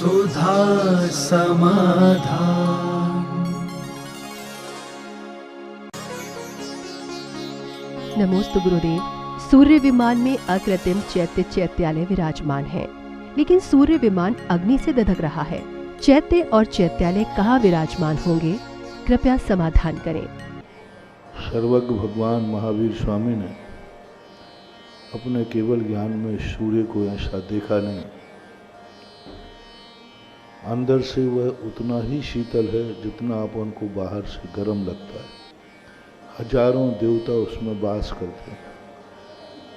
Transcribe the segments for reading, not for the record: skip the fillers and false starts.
सुधा समाधान। नमोस्तु गुरुदेव। सूर्य विमान में अकृत्रिम चैत्य चैत्यालय विराजमान है, लेकिन सूर्य विमान अग्नि से दधक रहा है। चैत्य और चैत्यालय कहाँ विराजमान होंगे, कृपया समाधान करें। सर्वज्ञ भगवान महावीर स्वामी ने अपने केवल ज्ञान में सूर्य को ऐसा देखा नहीं। अंदर से वह उतना ही शीतल है जितना अपन को बाहर से गर्म लगता है। हजारों देवता उसमें वास करते हैं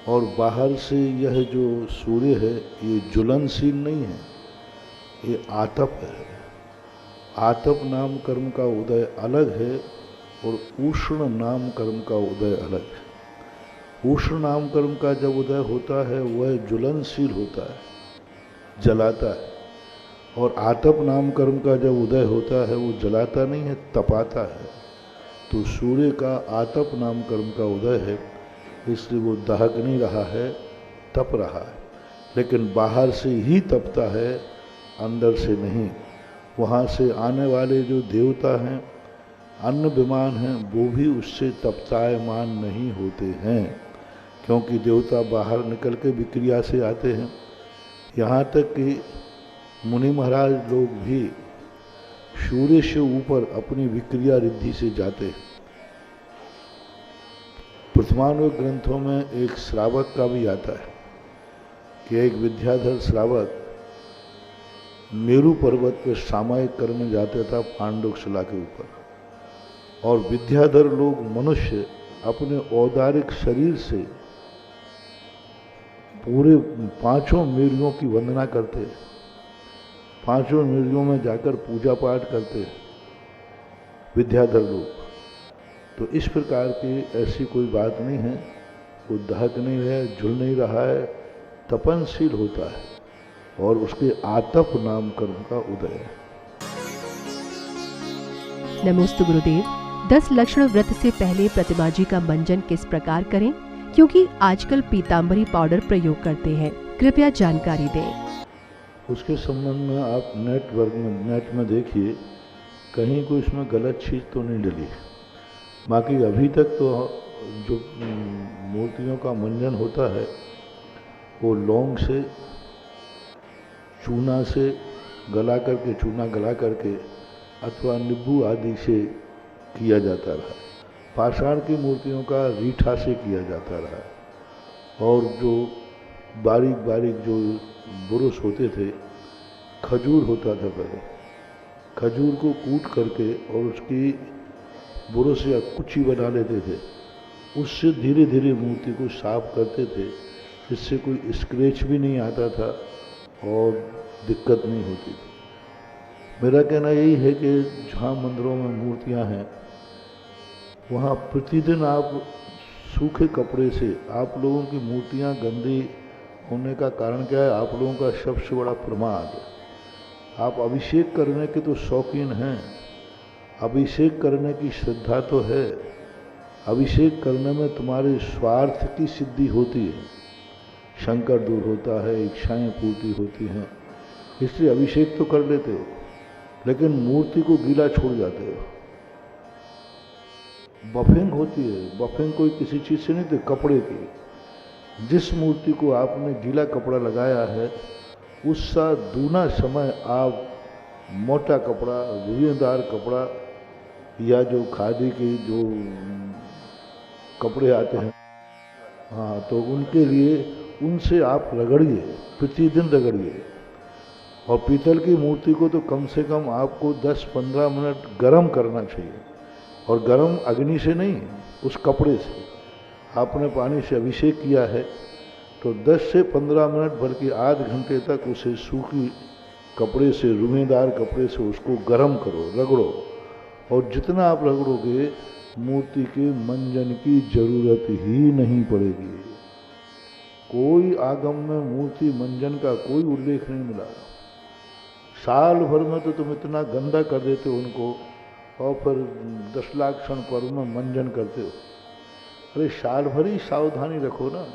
और बाहर से यह जो सूर्य है ये ज्वलनशील नहीं है, ये आतप है। आतप नाम कर्म का उदय अलग है और उष्ण नाम कर्म का उदय अलग है। उष्ण नाम कर्म का जब उदय होता है वह ज्वलनशील होता है, जलाता है, और आतप नाम कर्म का जब उदय होता है वो जलाता नहीं है, तपाता है। तो सूर्य का आतप नाम कर्म का उदय है, इसलिए वो दहक नहीं रहा है, तप रहा है, लेकिन बाहर से ही तपता है, अंदर से नहीं। वहाँ से आने वाले जो देवता हैं, अन्न विमान हैं, वो भी उससे तपतायमान नहीं होते हैं, क्योंकि देवता बाहर निकल के विक्रिया से आते हैं। यहाँ तक कि मुनि महाराज लोग भी सूर्य से ऊपर अपनी विक्रिया रिद्धि से जाते हैं। प्रथमानुग ग्रंथों में एक श्रावक का भी आता है कि एक विद्याधर श्रावक मेरु पर्वत पर सामायिक करने जाता था पांडुक शिला के ऊपर, और विद्याधर लोग मनुष्य अपने औदारिक शरीर से पूरे पांचों मेरुओं की वंदना करते हैं, पांचों मेरुओं में जाकर पूजा पाठ करते हैं विद्याधर लोग। तो इस प्रकार की ऐसी कोई बात नहीं है, वो दहक नहीं है, झुल नहीं रहा है, तपनशील होता है और उसके आतप नाम कर्म का उदय है। नमोस्तु गुरुदेव। 10 लक्षण व्रत से पहले प्रतिमा जी का मंजन किस प्रकार करें, क्योंकि आजकल पीतांबरी पाउडर प्रयोग करते हैं, कृपया जानकारी दें। उसके संबंध में आप नेट में देखिए, कहीं कोई इसमें गलत चीज़ तो नहीं डली। बाकी अभी तक तो जो मूर्तियों का मंजन होता है वो लौंग से, चूना से गला करके, चूना गला करके अथवा नींबू आदि से किया जाता रहा। पाषाण की मूर्तियों का रीठा से किया जाता रहा, और जो बारीक बारीक जो बुरुश होते थे, खजूर होता था पहले, खजूर को कूट करके और उसकी बुरुश या कुची बना लेते थे, उससे धीरे धीरे मूर्ति को साफ करते थे, जिससे कोई स्क्रैच भी नहीं आता था और दिक्कत नहीं होती थी। मेरा कहना यही है कि जहाँ मंदिरों में मूर्तियाँ हैं वहाँ प्रतिदिन आप सूखे कपड़े से, आप लोगों की मूर्तियाँ गंदी होने का कारण क्या है? आप लोगों का सबसे बड़ा प्रमाद है। आप अभिषेक करने के तो शौकीन हैं, अभिषेक करने की श्रद्धा तो है, अभिषेक करने में तुम्हारे स्वार्थ की सिद्धि होती है, शंकर दूर होता है, इच्छाएं पूर्ति होती हैं, इसलिए अभिषेक तो कर लेते हो, लेकिन मूर्ति को गीला छोड़ जाते हो। बफिंग होती है, बफिंग कोई किसी चीज़ से नहीं थी, कपड़े की। जिस मूर्ति को आपने गीला कपड़ा लगाया है उसका दूना समय आप मोटा कपड़ा, रुईदार कपड़ा, या जो खादी के जो कपड़े आते हैं, हाँ, तो उनके लिए उनसे आप रगड़िए, प्रतिदिन रगड़िए। और पीतल की मूर्ति को तो कम से कम आपको 10-15 मिनट गर्म करना चाहिए, और गर्म अग्नि से नहीं, उस कपड़े से। आपने पानी से अभिषेक किया है तो 10 से 15 मिनट बल्कि आध घंटे तक उसे सूखी कपड़े से, रुमेदार कपड़े से उसको गर्म करो, रगड़ो, और जितना आप रगड़ोगे मूर्ति के मंजन की जरूरत ही नहीं पड़ेगी। कोई आगम में मूर्ति मंजन का कोई उल्लेख नहीं मिला। साल भर में तो तुम इतना गंदा कर देते हो उनको, और फिर 10 लाख क्षण पर्व में मंजन करते हो। अरे साल भर ही सावधानी रखो ना।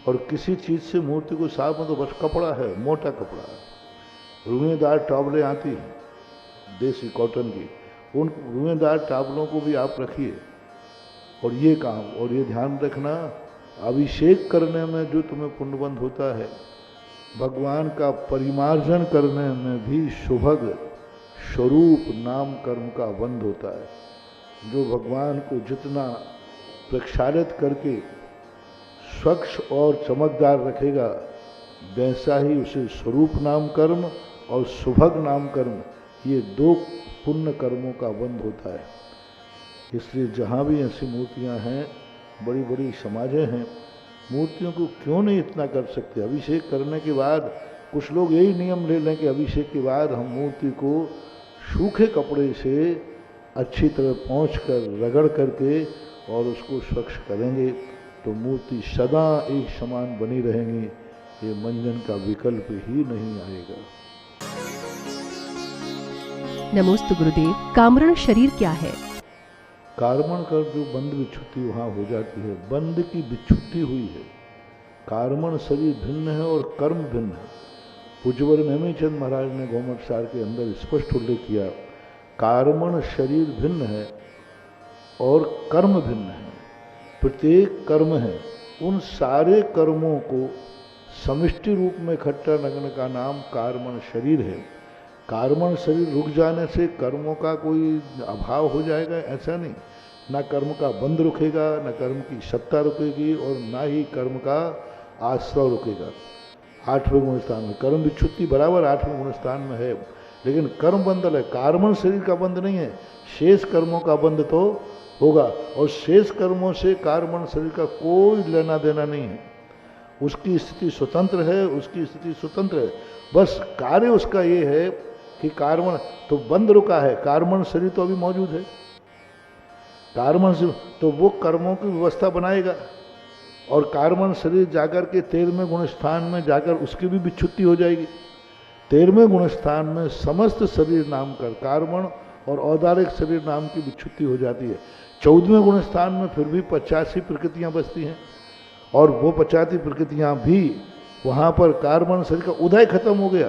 और किसी चीज़ से मूर्ति को साफ, तो बस कपड़ा है, मोटा कपड़ा, रुएदार टॉवलें आती हैं देसी कॉटन की, उन रुएदार टॉवलों को भी आप रखिए। और ये काम, और ये ध्यान रखना, अभिषेक करने में जो तुम्हें पुण्यबंध होता है, भगवान का परिमार्जन करने में भी शुभग स्वरूप नाम कर्म का बंध होता है। जो भगवान को जितना प्रक्षालित करके स्वच्छ और चमकदार रखेगा, वैसा ही उसे स्वरूप नाम कर्म और शुभग नाम कर्म, ये दो पुण्य कर्मों का बंध होता है। इसलिए जहाँ भी ऐसी मूर्तियाँ हैं, बड़ी बड़ी समाजें हैं, मूर्तियों को क्यों नहीं इतना कर सकते? अभिषेक करने के बाद कुछ लोग यही नियम ले लें कि अभिषेक के बाद हम मूर्ति को सूखे कपड़े से अच्छी तरह पोंछकर रगड़ करके और उसको स्वच्छ करेंगे तो मूर्ति सदा एक समान बनी रहेंगी। ये मंजन का विकल्प ही नहीं आएगा। नमोस्तु गुरुदेव। कामरण शरीर क्या है? कार्मण कर जो बंध विच्छुत्ति वहाँ हो जाती है, बंध की विच्छुत्ति हुई है। कार्मण शरीर भिन्न है और कर्म भिन्न है। पूज्यवर नेमिचंद महाराज ने गोमट सार के अंदर स्पष्ट उल्लेख किया, कार्मण शरीर भिन्न है और कर्म भिन्न है। प्रत्येक कर्म है, उन सारे कर्मों को समष्टि रूप में इकट्ठा रखने का नाम कार्मण शरीर है। कार्मण शरीर रुक जाने से कर्मों का कोई अभाव हो जाएगा, ऐसा नहीं। ना कर्म का बंध रुकेगा, न कर्म की सत्ता रुकेगी और ना ही कर्म का आश्रय रुकेगा। 8वें गुण स्थान में कर्म विच्छुत्ति बराबर 8वें गुण स्थान में है, लेकिन कर्म बंधल है, कार्मण शरीर का बंध नहीं है। शेष कर्मों का बंध तो होगा और शेष कर्मों से कार्मण शरीर का कोई लेना देना नहीं है। उसकी स्थिति स्वतंत्र है, उसकी स्थिति स्वतंत्र है। बस कार्य उसका ये है कि कार्मण तो बंद रुका है, कार्मण शरीर तो अभी मौजूद है। कार्मण से तो वो कर्मों की व्यवस्था बनाएगा और कार्मण शरीर जाकर के 13वें गुण स्थान में जाकर उसकी भी विच्छुत्ति हो जाएगी। 13वें गुण स्थान में समस्त शरीर नाम कर कार्मण और औदारिक शरीर नाम की विच्छुत्ति हो जाती है। 14वें गुण स्थान में फिर भी 85 प्रकृतियां बसती हैं और वो 85 प्रकृतियां भी वहाँ पर कार्मण शरीर का उदय खत्म हो गया।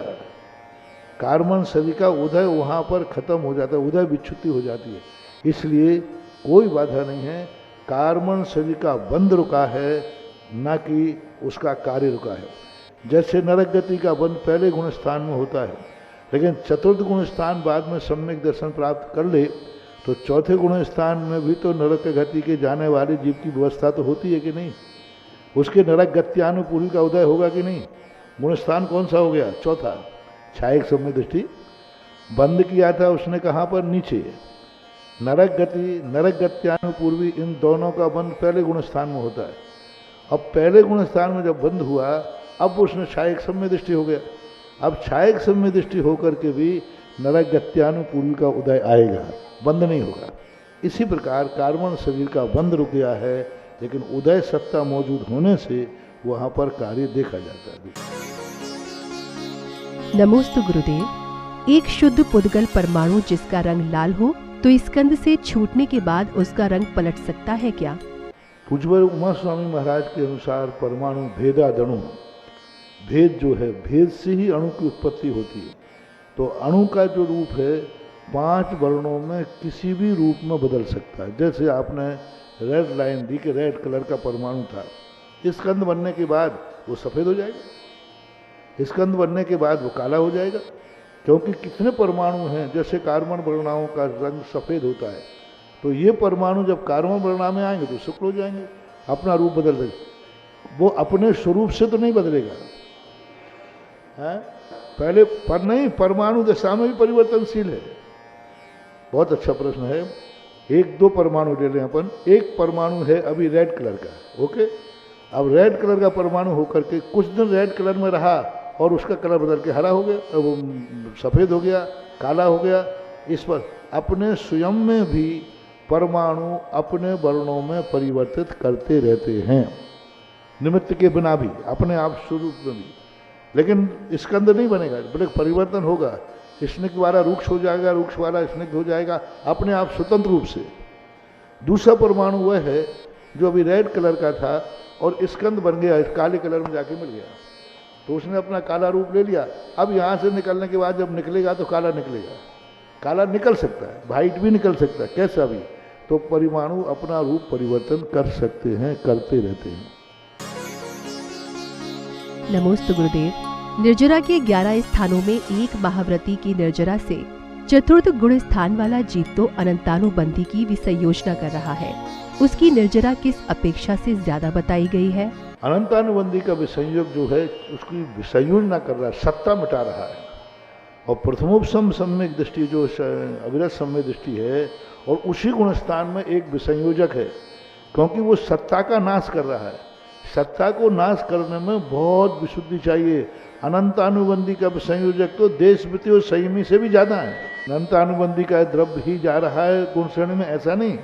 कार्मण शरीर का उदय वहाँ पर खत्म हो जाता है, उदय विच्छुत्ति हो जाती है। इसलिए कोई बाधा नहीं है, कार्मण शरीर का बंध रुका है, न कि उसका कार्य रुका है। जैसे नरक गति का बंध पहले गुण स्थान में होता है, लेकिन चतुर्थ गुण स्थान बाद में सम्यक दर्शन प्राप्त कर ले तो चौथे गुण स्थान में भी तो नरक गति के जाने वाले जीव की व्यवस्था तो होती है कि नहीं? उसके नरक गत्यानुपूर्वी का उदय होगा कि नहीं? गुण स्थान कौन सा हो गया? चौथा। छायक सम्यक दृष्टि बंद किया था उसने कहाँ पर? नीचे। नरक गति, नरक गत्यानुपूर्वी, इन दोनों का बंद पहले गुण स्थान में होता है। अब पहले गुण स्थान में जब बंद हुआ, अब उसने छायक सम्यक दृष्टि हो गया। अब छायक सम्यक दृष्टि होकर के भी नरक गत्यानुपूर्वी का उदय आएगा, बंद नहीं होगा। इसी प्रकार कार्मण शरीर का बंद रुक गया है, लेकिन उदय सत्ता मौजूद होने से वहाँ पर कार्य देखा जाता है। नमोस्तु गुरुदेव। एक शुद्ध पुद्गल परमाणु जिसका रंग लाल हो तो स्कंद से छूटने के बाद उसका रंग पलट सकता है क्या? पूज्यवर उमा स्वामी महाराज के अनुसार परमाणु भेदादणु, भेद जो है, भेद से ही अणु की उत्पत्ति होती है। तो अणु का जो रूप है 5 वर्णों में किसी भी रूप में बदल सकता है। जैसे आपने रेड लाइन दी कि रेड कलर का परमाणु था, स्कंद बनने के बाद वो सफ़ेद हो जाएगा, स्कंद बनने के बाद वो काला हो जाएगा, क्योंकि कितने परमाणु हैं। जैसे कार्बन वर्णाओं का रंग सफ़ेद होता है, तो ये परमाणु जब कार्बन वर्णा में आएंगे तो शुक्ल हो जाएंगे, अपना रूप बदल देंगे। वो अपने स्वरूप से तो नहीं बदलेगा, है? पहले पर नहीं, परमाणु दशा में भी परिवर्तनशील है। बहुत अच्छा प्रश्न है। 1-2 परमाणु ले लें अपन। एक परमाणु है अभी रेड कलर का, ओके। अब रेड कलर का परमाणु होकर के कुछ दिन रेड कलर में रहा और उसका कलर बदल के हरा हो गया, वो सफ़ेद हो गया, काला हो गया। इस पर अपने स्वयं में भी परमाणु अपने वर्णों में परिवर्तित करते रहते हैं, निमित्त के बिना भी, अपने आप स्वरूप में भी। लेकिन स्कंद नहीं बनेगा, बड़े परिवर्तन होगा। स्निग्ध वाला रुक्ष हो जाएगा, रुक्ष वाला स्निग्ध हो जाएगा, अपने आप स्वतंत्र रूप से। दूसरा परमाणु वह है जो अभी रेड कलर का था और स्कंद बन गया, काले कलर में जाके मिल गया। तो उसने अपना काला रूप ले लिया। अब यहाँ से निकलने के बाद जब निकलेगा तो काला निकलेगा, काला निकल सकता है, वाइट भी निकल सकता है, कैसा भी। तो परमाणु अपना रूप परिवर्तन कर सकते हैं, करते रहते हैं। नमोस्तु गुरुदेव। निर्जरा के 11 स्थानों में एक महाव्रती की निर्जरा से चतुर्थ गुण स्थान वाला जीव तो अनंतानुबंधी की विसंयोजना कर रहा है। उसकी निर्जरा किस अपेक्षा से ज्यादा बताई गई है? अनंतानुबंधी का विसंयोग जो है उसकी विसंयोजना कर रहा है, सत्ता मिटा रहा है। और प्रथमोपसम सम्यक दृष्टि जो अविरत सम्यक दृष्टि है, और उसी गुण स्थान में एक विसंयोजक है, क्योंकि वो सत्ता का नाश कर रहा है। सत्ता को नाश करने में बहुत विशुद्धि चाहिए। अनंतानुबंधी का विसंयोजक तो देशवृत्ति और संयमी से भी ज़्यादा है। अनंतानुबंधी का द्रव्य ही जा रहा है गुण श्रेणी में, ऐसा नहीं,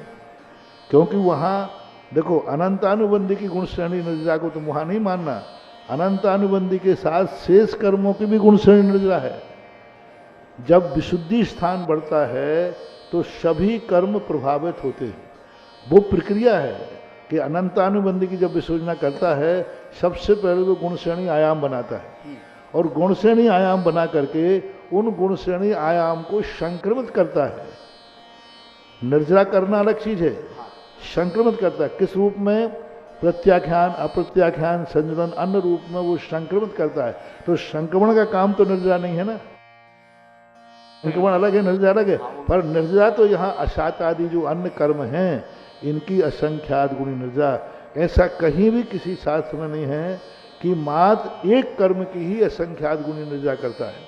क्योंकि वहाँ देखो अनंतानुबंधी की गुण श्रेणी निर्जरा को तुम वहाँ नहीं मानना। अनंतानुबंधी के साथ शेष कर्मों की भी गुण श्रेणी निर्जरा है। जब विशुद्धि स्थान बढ़ता है तो सभी कर्म प्रभावित होते हैं। वो प्रक्रिया है कि अनंतानुबंधी की जब विसर्जना करता है, सबसे पहले वो गुण श्रेणी आयाम बनाता है, और गुण श्रेणी आयाम बना करके उन गुण श्रेणी आयाम को संक्रमित करता है। निर्जरा करना अलग चीज है, संक्रमित करता है। किस रूप में? प्रत्याख्यान, अप्रत्याख्यान, संजनन, अन्य रूप में वो संक्रमित करता है। तो संक्रमण का काम तो निर्जरा नहीं है ना, संक्रमण अलग है, निर्जरा अलग है। पर निर्जरा तो यहाँ अशात आदि जो अन्य कर्म हैं, इनकी असंख्यात गुणी निर्जरा। ऐसा कहीं भी किसी शास्त्र में नहीं है कि मात्र एक कर्म की ही असंख्यात गुणी निर्जरा करता है।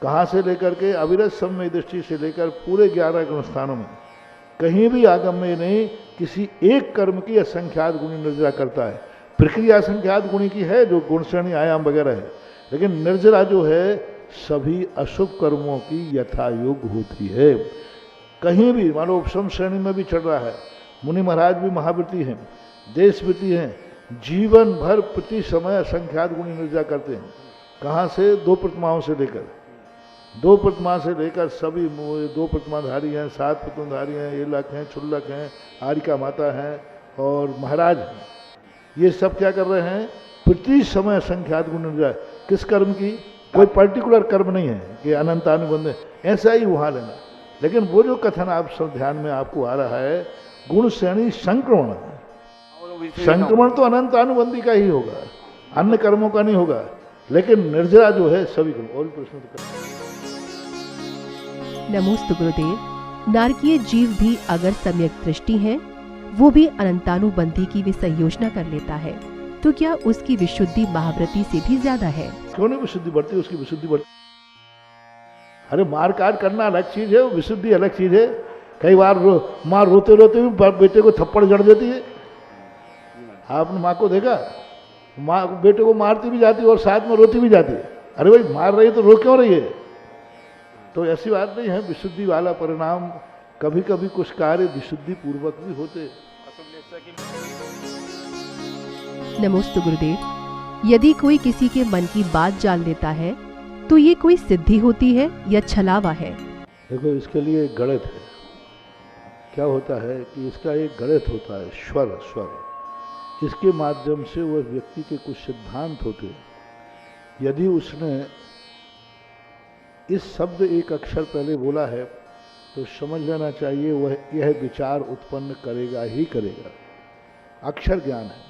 कहाँ से लेकर के अविरत सम्यक दृष्टि से लेकर पूरे 11 गुण स्थानों में कहीं भी आगम में नहीं किसी एक कर्म की असंख्यात गुणी निर्जरा करता है। प्रक्रिया असंख्यात गुणी की है जो गुण श्रेणी आयाम वगैरह है, लेकिन निर्जरा जो है सभी अशुभ कर्मों की यथायोग होती है। कहीं भी मानो उपशम श्रेणी में भी चढ़ रहा है, मुनि महाराज भी महावृत्ति हैं, देशवृत्ति हैं, जीवन भर प्रति समय असंख्यात गुणी निर्जरा करते हैं। कहाँ से? 2 प्रतिमाओं से लेकर, 2 प्रतिमा से लेकर सभी 2 प्रतिमाधारी हैं, 7 प्रतिमाधारी हैं, एलक हैं, छुल्लक हैं, आरिका माता हैं और महाराज हैं। ये सब क्या कर रहे हैं? प्रति समय असंख्यात गुण निर्जरा। किस कर्म की? कोई पर्टिकुलर कर्म नहीं है कि अनंतानुबंध, ऐसा ही वहाँ लेना। लेकिन वो जो कथन आप सब ध्यान में आपको आ रहा है, गुण श्रेणी संक्रमण, संक्रमण तो अनंतानुबंधी का ही होगा, अन्य कर्मों का नहीं होगा। लेकिन निर्जरा जो है सभी कर्म। और प्रश्न तो नमोस्तु गुरुदेव। नारकीय जीव भी अगर सम्यक दृष्टि है, वो भी अनंतानुबंधी की विसंयोजना कर लेता है, तो क्या उसकी विशुद्धि महाव्रती से भी ज्यादा है? क्यों नहीं विशुद्धि बढ़ती? उसकी विशुद्धि बढ़ती। अरे मार काट करना अलग चीज है, विशुद्धि अलग चीज है। कई बार माँ रोते रोते भी बेटे को थप्पड़ जड़ देती है। आपने माँ को देखा? माँ बेटे को मारती भी जाती है और साथ में रोती भी जाती है। अरे भाई मार रही है तो रो क्यों रही है? तो ऐसी बात नहीं है। विशुद्धि वाला परिणाम कभी कभी कुछ कार्य विशुद्धि पूर्वक भी होते। नमोस्तु गुरुदेव। यदि कोई किसी के मन की बात जान लेता है तो ये कोई सिद्धि होती है या छलावा है? देखो, इसके लिए एक गणित है। क्या होता है कि इसका एक गणित होता है, स्वर। इसके माध्यम से वह व्यक्ति के कुछ सिद्धांत होते हैं। यदि उसने इस शब्द एक अक्षर पहले बोला है तो समझ लेना चाहिए वह यह विचार उत्पन्न करेगा ही करेगा। अक्षर ज्ञान है,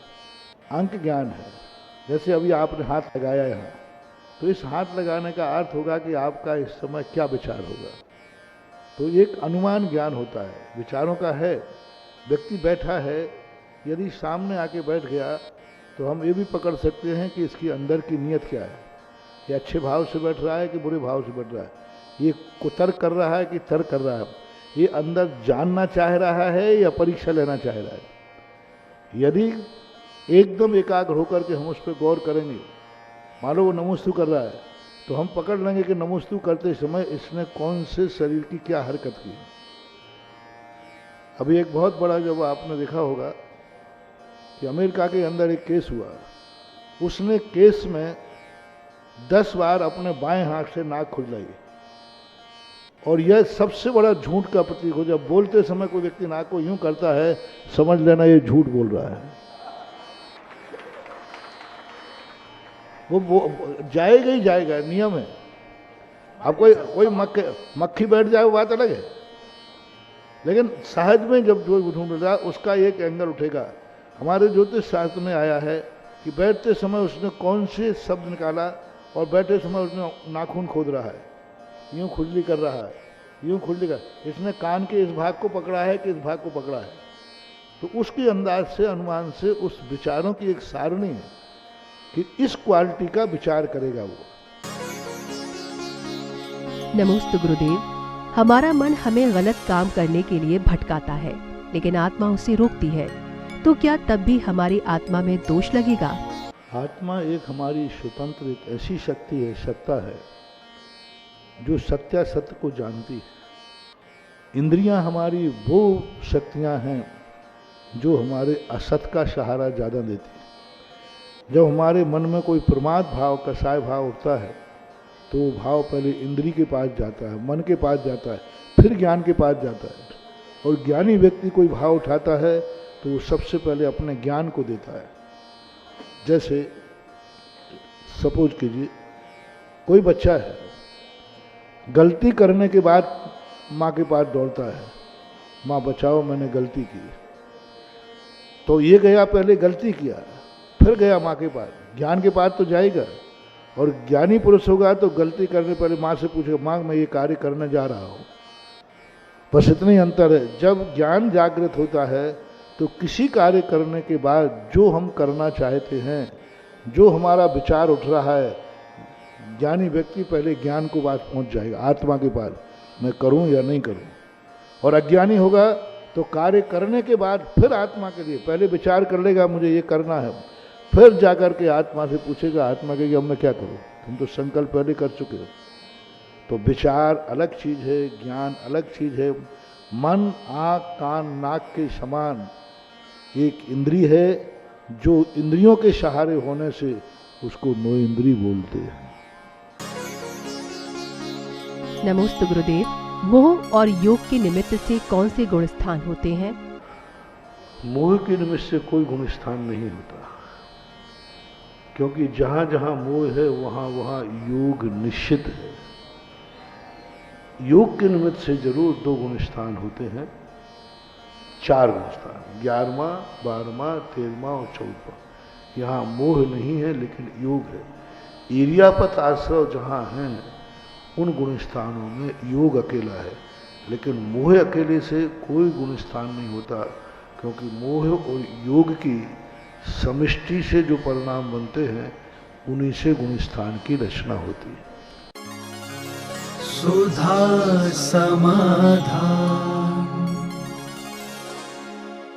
अंक ज्ञान है। जैसे अभी आपने हाथ लगाया यहाँ, तो इस हाथ लगाने का अर्थ होगा कि आपका इस समय क्या विचार होगा। तो एक अनुमान ज्ञान होता है, विचारों का है। व्यक्ति बैठा है, यदि सामने आके बैठ गया तो हम ये भी पकड़ सकते हैं कि इसकी अंदर की नीयत क्या है। ये अच्छे भाव से बैठ रहा है कि बुरे भाव से बैठ रहा है, ये कुतर्क कर रहा है कि तर्क कर रहा है, ये अंदर जानना चाह रहा है या परीक्षा लेना चाह रहा है। यदि एकदम एकाग्र होकर के हम उस पर गौर करेंगे, मान लो वो नमोस्तु कर रहा है, तो हम पकड़ लेंगे कि नमोस्तु करते समय इसने कौन से शरीर की क्या हरकत की। अभी एक बहुत बड़ा, जब आपने देखा होगा कि अमेरिका के अंदर एक केस हुआ, उसने केस में 10 बार अपने बाएं हाथ से नाक खुजलाई, और यह सबसे बड़ा झूठ का प्रतीक हो। जब बोलते समय कोई व्यक्ति नाक को यूं करता है, समझ लेना ये झूठ बोल रहा है। वो जाएगा ही जाएगा, नियम है। अब कोई मक्खी बैठ जाए वो बात अलग है, लेकिन सहज में जब जो ढूंढ रहा है उसका एक एंगल उठेगा। हमारे ज्योतिष शास्त्र में आया है कि बैठते समय उसने कौन से शब्द निकाला और बैठे समय उसने नाखून खोद रहा है, यूं खुजली कर रहा है, यूं खुजली कर, इसने कान के इस भाग को पकड़ा है कि इस भाग को पकड़ा है। तो उसके अंदाज से, अनुमान से उस विचारों की एक सारणी है कि इस क्वालिटी का विचार करेगा वो। नमोस्तु गुरुदेव। हमारा मन हमें गलत काम करने के लिए भटकाता है, लेकिन आत्मा उसे रोकती है, तो क्या तब भी हमारी आत्मा में दोष लगेगा? आत्मा एक हमारी स्वतंत्र एक ऐसी शक्ति है, सत्ता है, जो सत्यासत्य को जानती है। इंद्रियां हमारी वो शक्तियां हैं जो हमारे असत का सहारा ज़्यादा देती है। जब हमारे मन में कोई प्रमाद भाव, कसाय भाव उठता है, तो वो भाव पहले इंद्री के पास जाता है, मन के पास जाता है, फिर ज्ञान के पास जाता है। और ज्ञानी व्यक्ति कोई भाव उठाता है तो वो सबसे पहले अपने ज्ञान को देता है। जैसे सपोज कीजिए कोई बच्चा है, गलती करने के बाद माँ के पास दौड़ता है, माँ बचाओ मैंने गलती की। तो ये गया, पहले गलती किया, फिर गया माँ के पास, ज्ञान के पास तो जाएगा। और ज्ञानी पुरुष होगा तो गलती करने पहले माँ से पूछेगा, माँ मैं ये कार्य करने जा रहा हूँ। बस इतना ही अंतर है। जब ज्ञान जागृत होता है तो किसी कार्य करने के बाद जो हम करना चाहते हैं, जो हमारा विचार उठ रहा है, ज्ञानी व्यक्ति पहले ज्ञान को बात पहुँच जाएगा, आत्मा के पास, मैं करूँ या नहीं करूँ। और अज्ञानी होगा तो कार्य करने के बाद फिर आत्मा के लिए पहले विचार कर लेगा मुझे ये करना है, फिर जाकर के आत्मा से पूछेगा, आत्मा कहेगी अब मैं क्या करूं, तुम तो संकल्प पहले कर चुके हो। तो विचार अलग चीज है, ज्ञान अलग चीज है। मन आँख कान नाक के समान एक इंद्री है, जो इंद्रियों के सहारे होने से उसको नो इंद्री बोलते हैं। नमोस्तु गुरुदेव। मोह और योग के निमित्त से कौन से गुण स्थान होते हैं? मोह के निमित्त से कोई गुण स्थान नहीं होता, क्योंकि जहाँ जहाँ मोह है वहाँ वहाँ योग निश्चित है। योग के निमित्त से जरूर 2 गुण स्थान होते हैं, 4 गुण स्थान, 11वां 12वां 13वां और 14वां। यहाँ मोह नहीं है लेकिन योग है। ईर्यापत आश्रव जहाँ हैं उन गुण स्थानों में योग अकेला है, लेकिन मोह अकेले से कोई गुण स्थान नहीं होता, क्योंकि मोह और योग की समष्टि से जो परिणाम बनते हैं उन्हीं से गुण स्थान की रचना होती है। सुधा समाधान।